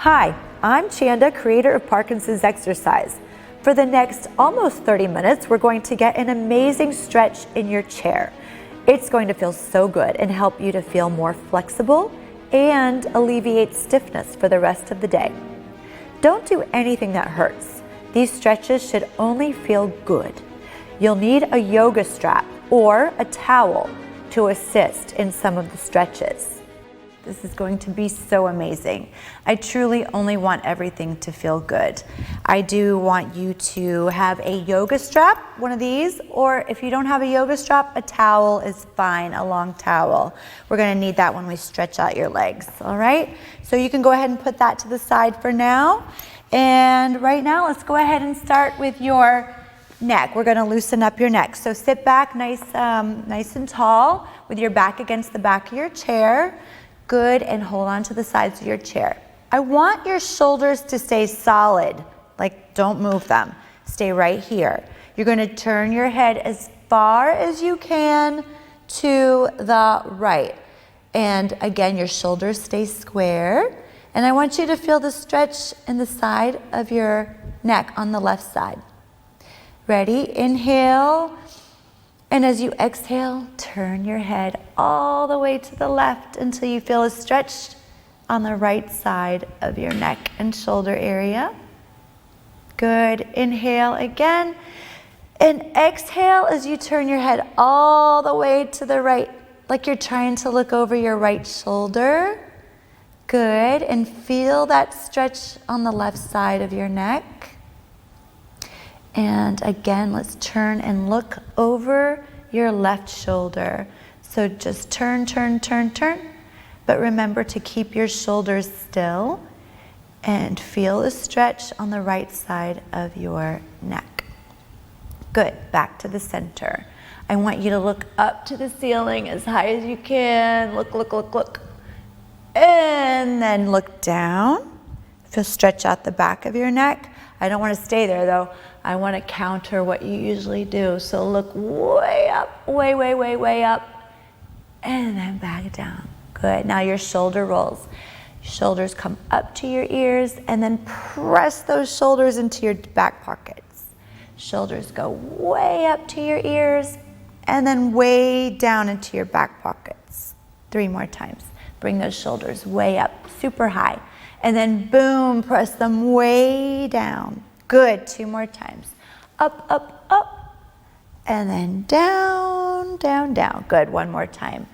Hi, I'm Chanda, creator of Parkinson's Exercise. For the next almost 30 minutes, we're going to get an amazing stretch in your chair. It's going to feel so good and help you to feel more flexible and alleviate stiffness for the rest of the day. Don't do anything that hurts. These stretches should only feel good. You'll need a yoga strap or a towel to assist in some of the stretches. This is going to be so amazing. I truly only want everything to feel good. I do want you to have a yoga strap, one of these, or if you don't have a yoga strap, a towel is fine, a long towel. We're gonna need that when we stretch out your legs, all right? So you can go ahead and put that to the side for now. And right now, let's go ahead and start with your neck. We're gonna loosen up your neck. So sit back nice and tall with your back against the back of your chair. Good, and hold on to the sides of your chair. I want your shoulders to stay solid, like don't move them. Stay right here. You're gonna turn your head as far as you can to the right. And again, your shoulders stay square. And I want you to feel the stretch in the side of your neck on the left side. Ready? Inhale. And as you exhale, turn your head all the way to the left until you feel a stretch on the right side of your neck and shoulder area. Good. Inhale again. And exhale as you turn your head all the way to the right, like you're trying to look over your right shoulder. Good. And feel that stretch on the left side of your neck. And again, let's turn and look over your left shoulder. So just turn, turn, turn, turn. But remember to keep your shoulders still and feel the stretch on the right side of your neck. Good, back to the center. I want you to look up to the ceiling as high as you can. Look, look, look, look. And then look down. Feel stretch out the back of your neck. I don't want to stay there though. I want to counter what you usually do. So look way up, way, way, way, way up, and then back down. Good. Now your shoulder rolls. Shoulders come up to your ears, and then press those shoulders into your back pockets. Shoulders go way up to your ears, and then way down into your back pockets. 3 more times. Bring those shoulders way up, super high. And then boom, press them way down. Good, 2 more times. Up, up, up, and then down, down, down. Good, 1 more time.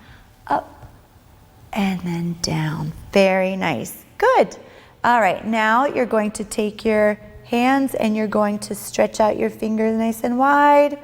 Up, and then down. Very nice, good. All right, now you're going to take your hands and you're going to stretch out your fingers nice and wide.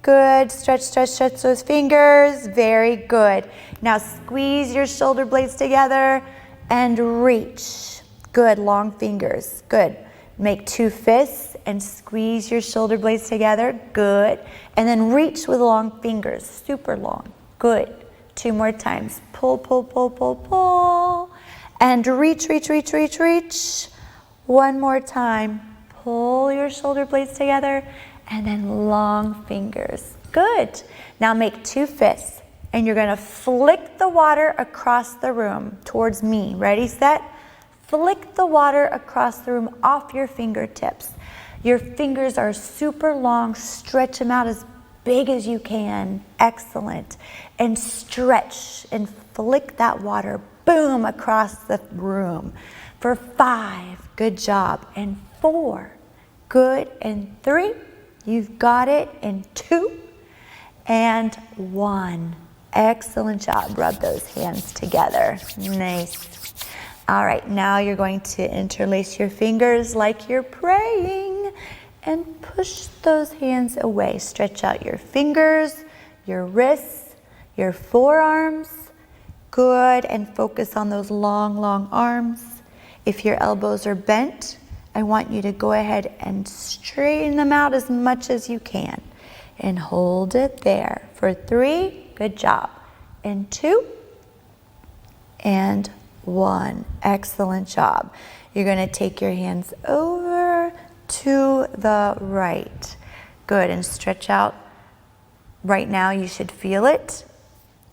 Good, stretch, stretch, stretch those fingers. Very good. Now squeeze your shoulder blades together and reach. Good, long fingers, good. Make 2 fists and squeeze your shoulder blades together, good. And then reach with long fingers, super long, good. 2 more times, pull, pull, pull, pull, pull. And reach, reach, reach, reach, reach. 1 more time, pull your shoulder blades together and then long fingers, good. Now make 2 fists and you're gonna flick the water across the room towards me. Ready, set? Flick the water across the room off your fingertips. Your fingers are super long. Stretch them out as big as you can. Excellent. And stretch and flick that water, boom, across the room. For 5, good job. And 4, good. And 3, you've got it. And 2, and 1. Excellent job. Rub those hands together. Nice. All right, now you're going to interlace your fingers like you're praying and push those hands away. Stretch out your fingers, your wrists, your forearms. Good, and focus on those long, long arms. If your elbows are bent, I want you to go ahead and straighten them out as much as you can. And hold it there for 3, good job. And 2, and 1, excellent job. You're going to take your hands over to the right. Good, and stretch out. Right now you should feel it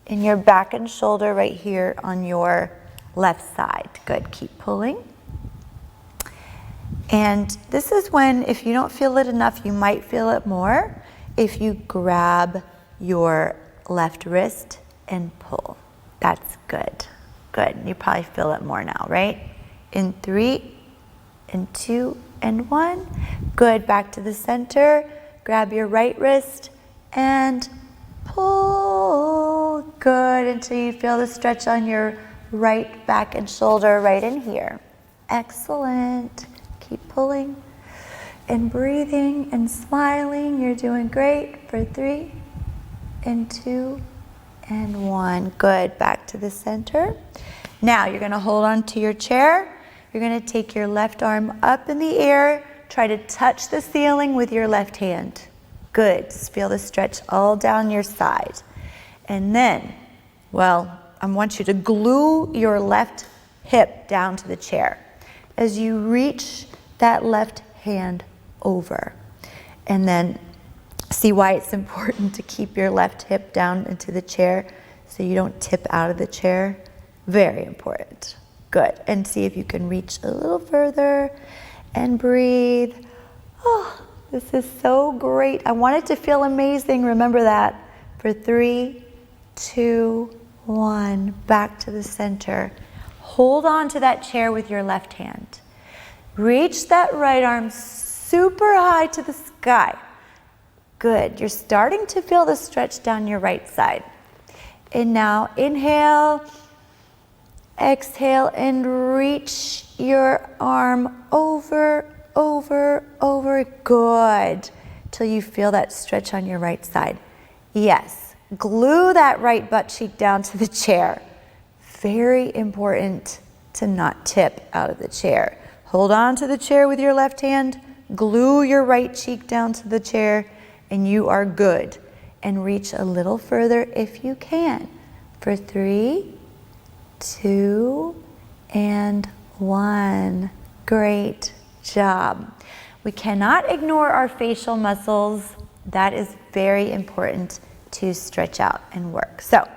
in your back and shoulder right here on your left side. Good, keep pulling. And this is when, if you don't feel it enough, you might feel it more if you grab your left wrist and pull. That's good. Good. You probably feel it more now, right? In 3, and 2, and 1. Good. Back to the center. Grab your right wrist and pull. Good. Until you feel the stretch on your right back and shoulder right in here. Excellent. Keep pulling and breathing and smiling. You're doing great for 3, and 2, and 1. Good. Back to the center. Now you're going to hold on to your chair. You're going to take your left arm up in the air. Try to touch the ceiling with your left hand. Good. Just feel the stretch all down your side. And then, well, I want you to glue your left hip down to the chair as you reach that left hand over. And then see why it's important to keep your left hip down into the chair so you don't tip out of the chair. Very important. Good. And see if you can reach a little further and breathe. Oh, this is so great. I want it to feel amazing. Remember that. For 3, 2, 1. Back to the center. Hold on to that chair with your left hand. Reach that right arm super high to the sky. Good. You're starting to feel the stretch down your right side. And now inhale, exhale, and reach your arm over, over, over. Good. Till you feel that stretch on your right side. Yes. Glue that right butt cheek down to the chair. Very important to not tip out of the chair. Hold on to the chair with your left hand. Glue your right cheek down to the chair, and you are good. And reach a little further if you can. For 3, 2, and 1. Great job. We cannot ignore our facial muscles. That is very important to stretch out and work. So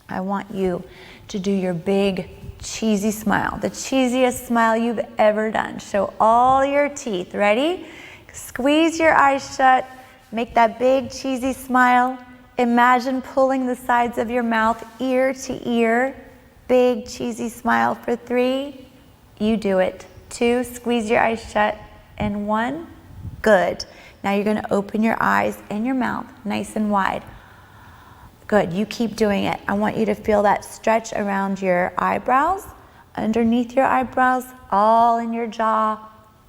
I want you to do your big cheesy smile, the cheesiest smile you've ever done. Show all your teeth. Ready? Squeeze your eyes shut. Make that big cheesy smile. Imagine pulling the sides of your mouth ear to ear. Big cheesy smile for 3. You do it. 2, squeeze your eyes shut. And 1, good. Now you're going to open your eyes and your mouth nice and wide. Good. You keep doing it. I want you to feel that stretch around your eyebrows, underneath your eyebrows, all in your jaw.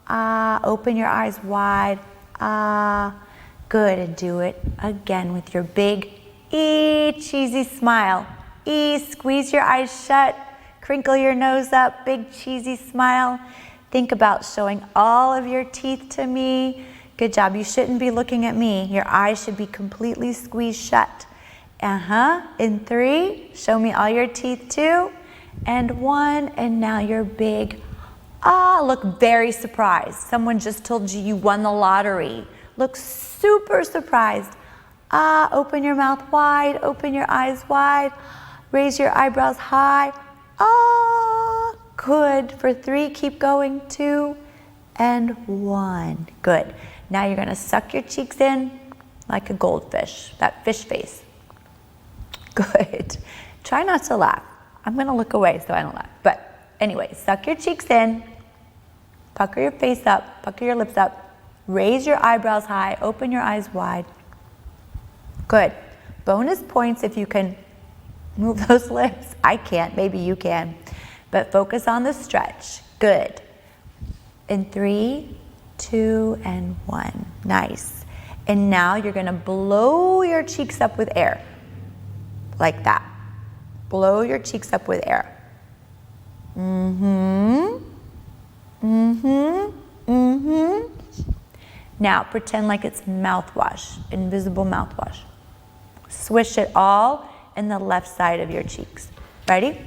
Ah, open your eyes wide. Ah, good. And do it again with your big cheesy smile. Squeeze your eyes shut. Crinkle your nose up. Big cheesy smile. Think about showing all of your teeth to me. Good job. You shouldn't be looking at me. Your eyes should be completely squeezed shut. In 3, show me all your teeth. 2, and 1, and now you're big. Look very surprised. Someone just told you you won the lottery. Look super surprised. Open your mouth wide, open your eyes wide. Raise your eyebrows high. Good. For 3, keep going. 2, and 1. Good. Now you're going to suck your cheeks in like a goldfish, that fish face. Good. Try not to laugh. I'm going to look away so I don't laugh. But anyway, suck your cheeks in, pucker your face up, pucker your lips up, raise your eyebrows high, open your eyes wide. Good. Bonus points if you can move those lips. I can't, maybe you can. But focus on the stretch. Good. In 3, 2, and 1. Nice. And now you're going to blow your cheeks up with air. Like that. Blow your cheeks up with air. Now pretend like it's mouthwash, invisible mouthwash. Swish it all in the left side of your cheeks. Ready?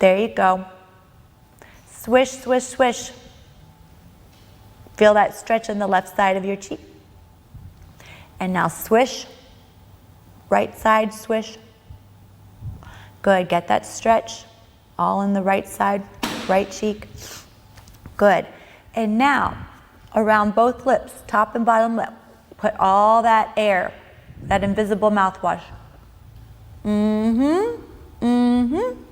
There you go. Swish, swish, swish. Feel that stretch in the left side of your cheek. And now swish. Right side, swish. Good. Get that stretch all in the right side, right cheek. Good. And now, around both lips, top and bottom lip, put all that air, that invisible mouthwash. Mm-hmm. Mm-hmm.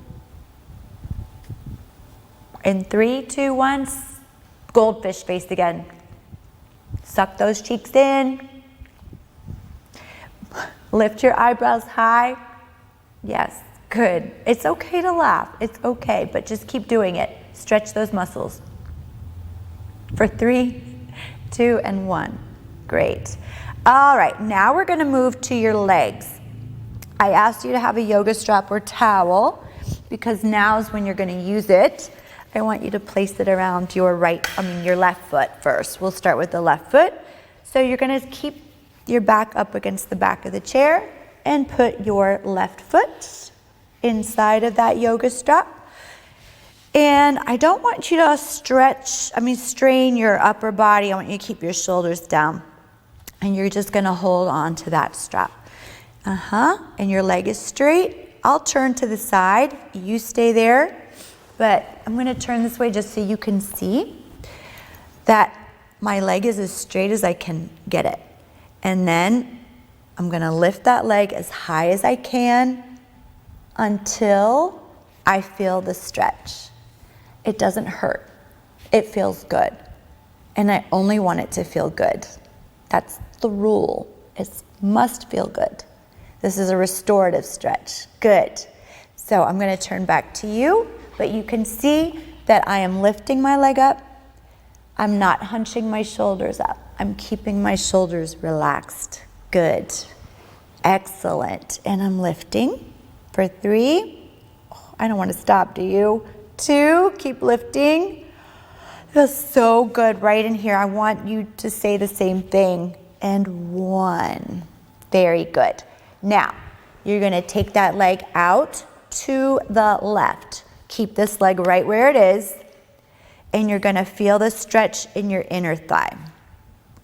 In 3, 2, 1, goldfish face again. Suck those cheeks in. Lift your eyebrows high. Yes, good. It's okay to laugh. It's okay, but just keep doing it. Stretch those muscles. For 3, 2, and 1. Great. All right, now we're going to move to your legs. I asked you to have a yoga strap or towel because now is when you're going to use it. I want you to place it around your your left foot first. We'll start with the left foot. So you're going to keep your back up against the back of the chair and put your left foot inside of that yoga strap. And I don't want you to strain your upper body. I want you to keep your shoulders down. And you're just going to hold on to that strap. And your leg is straight. I'll turn to the side. You stay there. But I'm going to turn this way just so you can see that my leg is as straight as I can get it. And then I'm going to lift that leg as high as I can until I feel the stretch. It doesn't hurt. It feels good. And I only want it to feel good. That's the rule. It must feel good. This is a restorative stretch. Good. So I'm going to turn back to you, but you can see that I am lifting my leg up. I'm not hunching my shoulders up. I'm keeping my shoulders relaxed. Good. Excellent. And I'm lifting for 3. Oh, I don't want to stop, do you? 2, keep lifting. Feels so good right in here. I want you to say the same thing. And 1. Very good. Now, you're going to take that leg out to the left. Keep this leg right where it is. And you're going to feel the stretch in your inner thigh.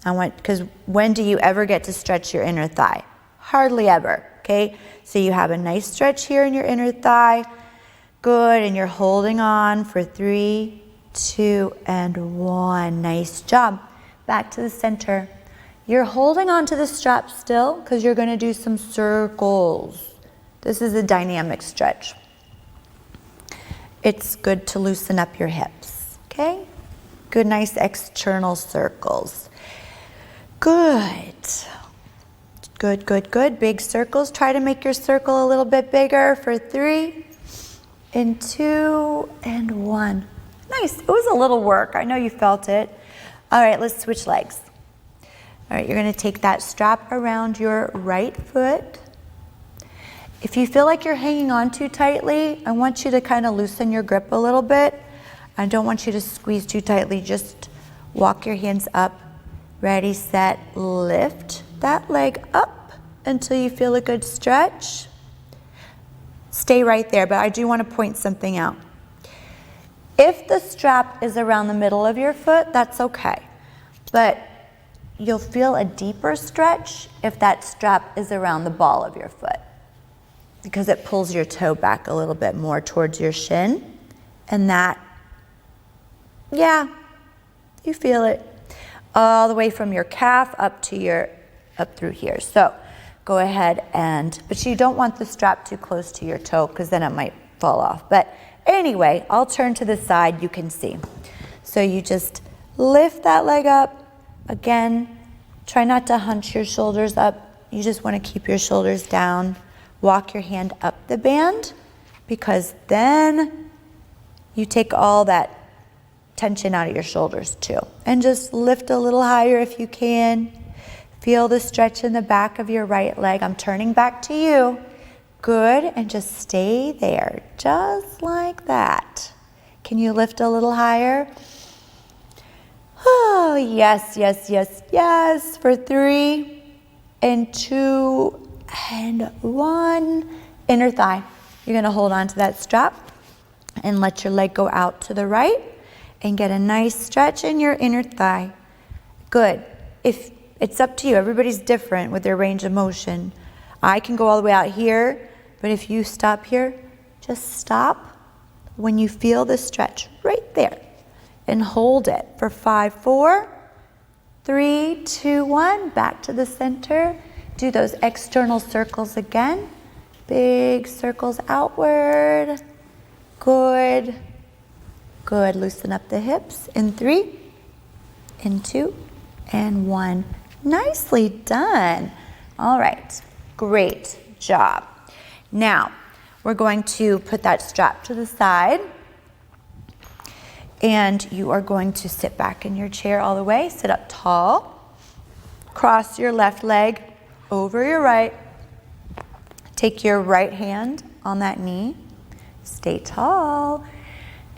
Because when do you ever get to stretch your inner thigh? Hardly ever, okay? So you have a nice stretch here in your inner thigh. Good, and you're holding on for 3, 2, and 1. Nice job. Back to the center. You're holding on to the strap still because you're going to do some circles. This is a dynamic stretch. It's good to loosen up your hips, okay? Good, nice external circles. Good. Good, good, good. Big circles. Try to make your circle a little bit bigger for 3, and 2, and 1. Nice. It was a little work. I know you felt it. All right, let's switch legs. All right, you're going to take that strap around your right foot. If you feel like you're hanging on too tightly, I want you to kind of loosen your grip a little bit. I don't want you to squeeze too tightly. Just walk your hands up. Ready, set, lift that leg up until you feel a good stretch. Stay right there, but I do want to point something out. If the strap is around the middle of your foot, that's okay. But you'll feel a deeper stretch if that strap is around the ball of your foot, because it pulls your toe back a little bit more towards your shin. And that, yeah, you feel it all the way from your calf up through here. So go ahead but you don't want the strap too close to your toe because then it might fall off. But anyway, I'll turn to the side, you can see. So you just lift that leg up. Again, try not to hunch your shoulders up. You just want to keep your shoulders down. Walk your hand up the band, because then you take all that tension out of your shoulders too. And just lift a little higher if you can. Feel the stretch in the back of your right leg. I'm turning back to you. Good, and just stay there, just like that. Can you lift a little higher? Oh, yes, yes, yes, yes. For 3, and 2, and 1. Inner thigh. You're going to hold on to that strap and let your leg go out to the right and get a nice stretch in your inner thigh. Good. If it's up to you. Everybody's different with their range of motion. I can go all the way out here, but if you stop here, just stop when you feel the stretch right there. and hold it for 5, 4, 3, 2, 1. Back to the center. Do those external circles again. Big circles outward. Good. Good. Loosen up the hips in 3, in 2, and 1. Nicely done. All right. Great job. Now, we're going to put that strap to the side. And you are going to sit back in your chair all the way. Sit up tall. Cross your left leg over your right. Take your right hand on that knee. Stay tall.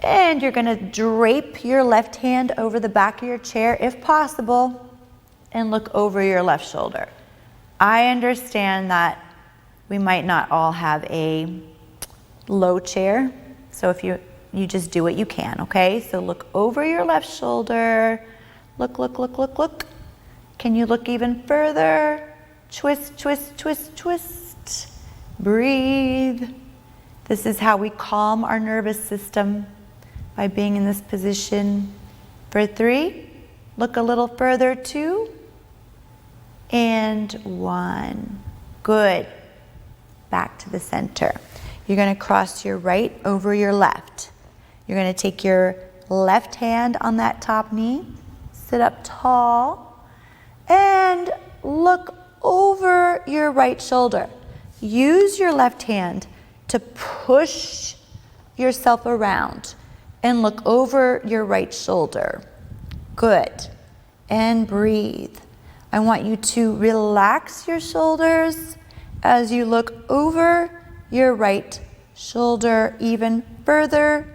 And you're going to drape your left hand over the back of your chair if possible and look over your left shoulder. I understand that we might not all have a low chair. So if you just do what you can, okay? So look over your left shoulder. Look, look, look, look, look. Can you look even further? Twist, twist, twist, twist. Breathe. This is how we calm our nervous system, by being in this position. For 3, look a little further, 2, and 1. Good. Back to the center. You're going to cross your right over your left. You're going to take your left hand on that top knee, sit up tall, and look over your right shoulder. Use your left hand to push yourself around and look over your right shoulder. Good. And breathe. I want you to relax your shoulders as you look over your right shoulder even further.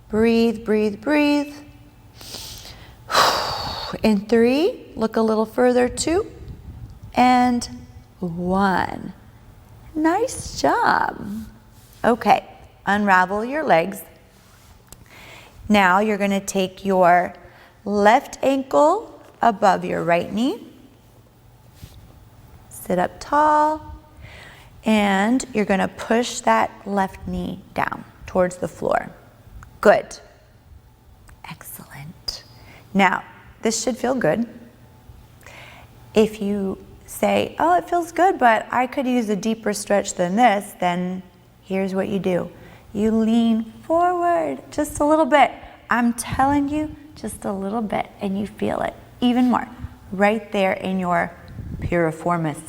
Breathe, breathe, breathe. In 3, look a little further, 2, and 1. Nice job. Okay, unravel your legs. Now you're going to take your left ankle above your right knee. Sit up tall. And you're going to push that left knee down towards the floor. Good. Excellent. Now, this should feel good. If you say, oh, it feels good, but I could use a deeper stretch than this, then here's what you do. You lean forward just a little bit. I'm telling you, just a little bit, and you feel it even more. Right there in your piriformis.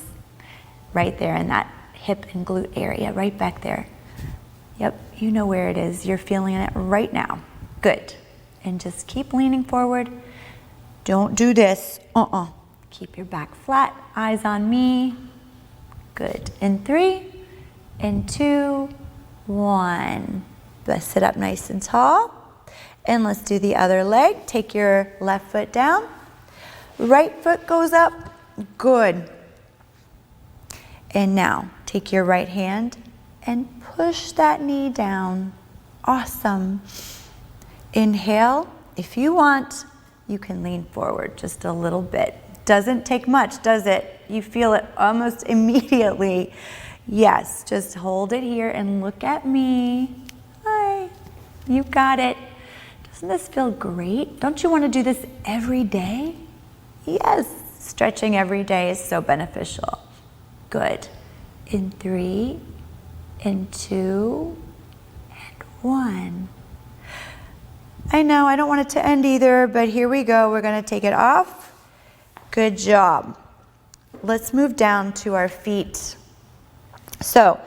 Right there in that hip and glute area, right back there. Yep, you know where it is. You're feeling it right now. Good. And just keep leaning forward. Don't do this. Keep your back flat, eyes on me. Good. In 3, in 2, 1. Let's sit up nice and tall. And let's do the other leg. Take your left foot down. Right foot goes up. Good. And now, take your right hand and push that knee down. Awesome. Inhale. If you want, you can lean forward just a little bit. Doesn't take much, does it? You feel it almost immediately. Yes, just hold it here and look at me. Hi, you got it. Doesn't this feel great? Don't you want to do this every day? Yes, stretching every day is so beneficial. Good. In 3, in 2, and 1. I know, I don't want it to end either, but here we go. We're going to take it off. Good job. Let's move down to our feet. So,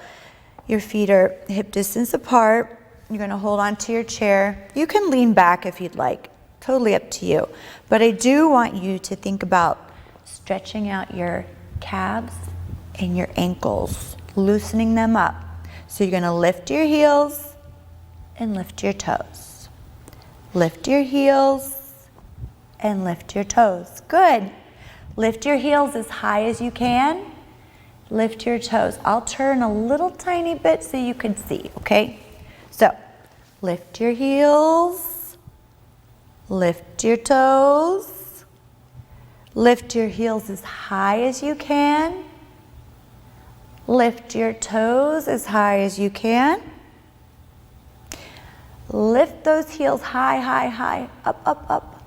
your feet are hip distance apart. You're going to hold on to your chair. You can lean back if you'd like. Totally up to you. But I do want you to think about stretching out your calves and your ankles, loosening them up. So you're going to lift your heels and lift your toes. Lift your heels and lift your toes. Good. Lift your heels as high as you can. Lift your toes. I'll turn a little tiny bit so you can see, okay? So, lift your heels. Lift your toes. Lift your heels as high as you can. Lift your toes as high as you can. Lift those heels high, high, high, up, up, up.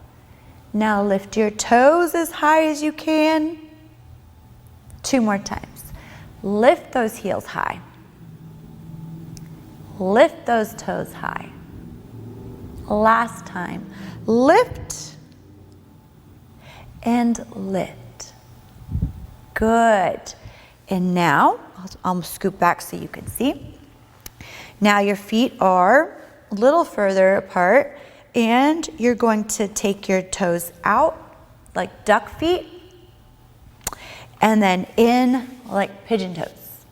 Now lift your toes as high as you can. 2 more times. Lift those heels high. Lift those toes high. Last time. Lift and lift. Good. And now, I'll scoop back so you can see. Now your feet are a little further apart, and you're going to take your toes out like duck feet, and then in like pigeon toes.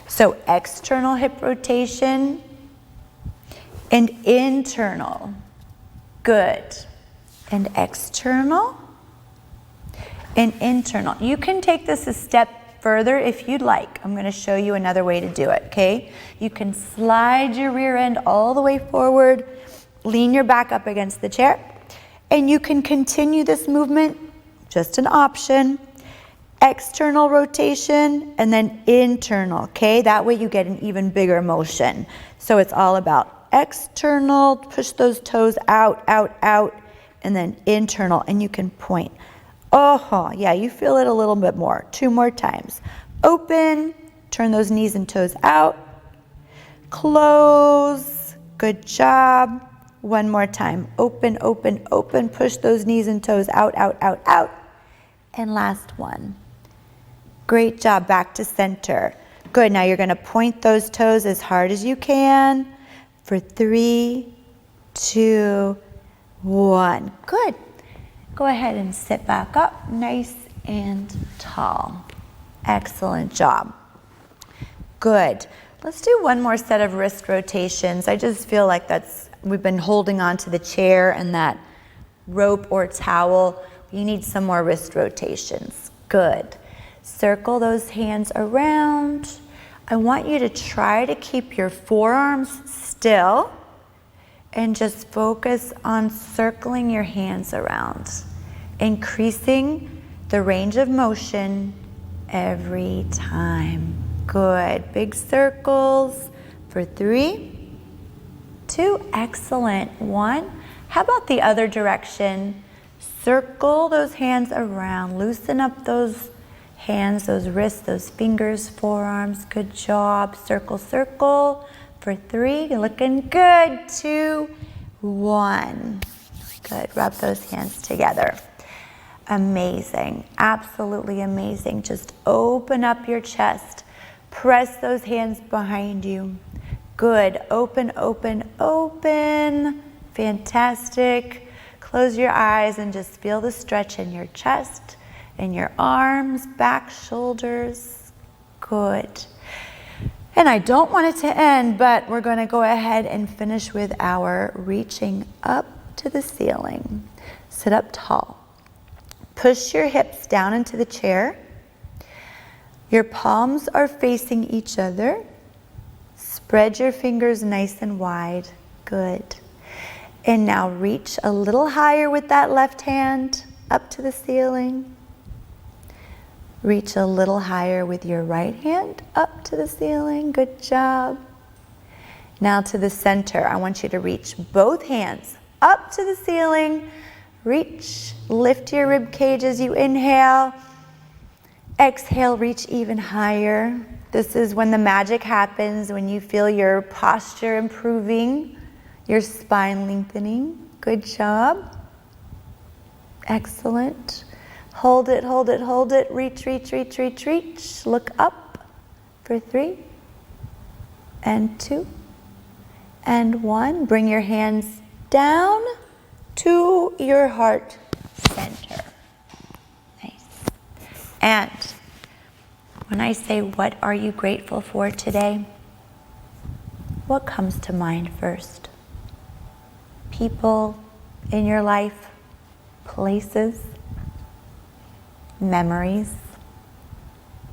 So external hip rotation and internal. Good. And external and internal. You can take this a step further if you'd like. I'm going to show you another way to do it, okay? You can slide your rear end all the way forward, lean your back up against the chair, and you can continue this movement, just an option. External rotation and then internal, okay? That way you get an even bigger motion. So it's all about external, push those toes out, out, out, and then internal, and you can point. Oh, yeah, you feel it a little bit more. 2 more times. Open, turn those knees and toes out. Close, good job. 1 more time. Open, open, open, push those knees and toes out, out, out, out. And last one. Great job, back to center. Good, now you're gonna point those toes as hard as you can for 3, 2, 1. Good. Go ahead and sit back up, nice and tall. Excellent job. Good. Let's do 1 more set of wrist rotations. I just feel like we've been holding on to the chair and that rope or towel. You need some more wrist rotations. Good. Circle those hands around. I want you to try to keep your forearms still and just focus on circling your hands around, increasing the range of motion every time. Good. Big circles for 3, 2, excellent. 1. How about the other direction? Circle those hands around. Loosen up those hands, those wrists, those fingers, forearms. Good job. Circle, circle. For 3, looking good. 2, 1. Good, rub those hands together. Amazing, absolutely amazing. Just open up your chest. Press those hands behind you. Good, open, open, open. Fantastic. Close your eyes and just feel the stretch in your chest, in your arms, back, shoulders. Good. And I don't want it to end, but we're going to go ahead and finish with our reaching up to the ceiling. Sit up tall. Push your hips down into the chair. Your palms are facing each other. Spread your fingers nice and wide. Good. And now reach a little higher with that left hand up to the ceiling. Reach a little higher with your right hand up to the ceiling. Good job. Now to the center. I want you to reach both hands up to the ceiling. Reach, lift your rib cage as you inhale. Exhale, reach even higher. This is when the magic happens, when you feel your posture improving, your spine lengthening. Good job. Excellent. Hold it, hold it, hold it. Reach, reach, reach, reach, reach. Look up for 3 and 2 and 1. Bring your hands down to your heart center. Nice. And when I say, what are you grateful for today? What comes to mind first? People in your life, places, memories,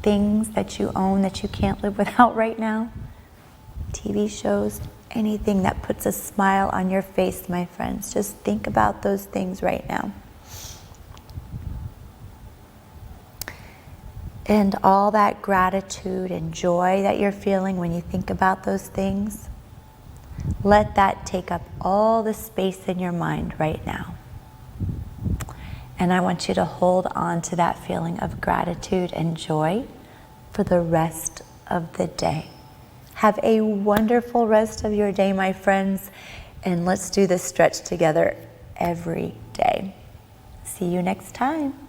things that you own that you can't live without right now, TV shows, anything that puts a smile on your face, my friends. Just think about those things right now. And all that gratitude and joy that you're feeling when you think about those things, Let that take up all the space in your mind right now. And I want you to hold on to that feeling of gratitude and joy for the rest of the day. Have a wonderful rest of your day, my friends, and let's do this stretch together every day. See you next time.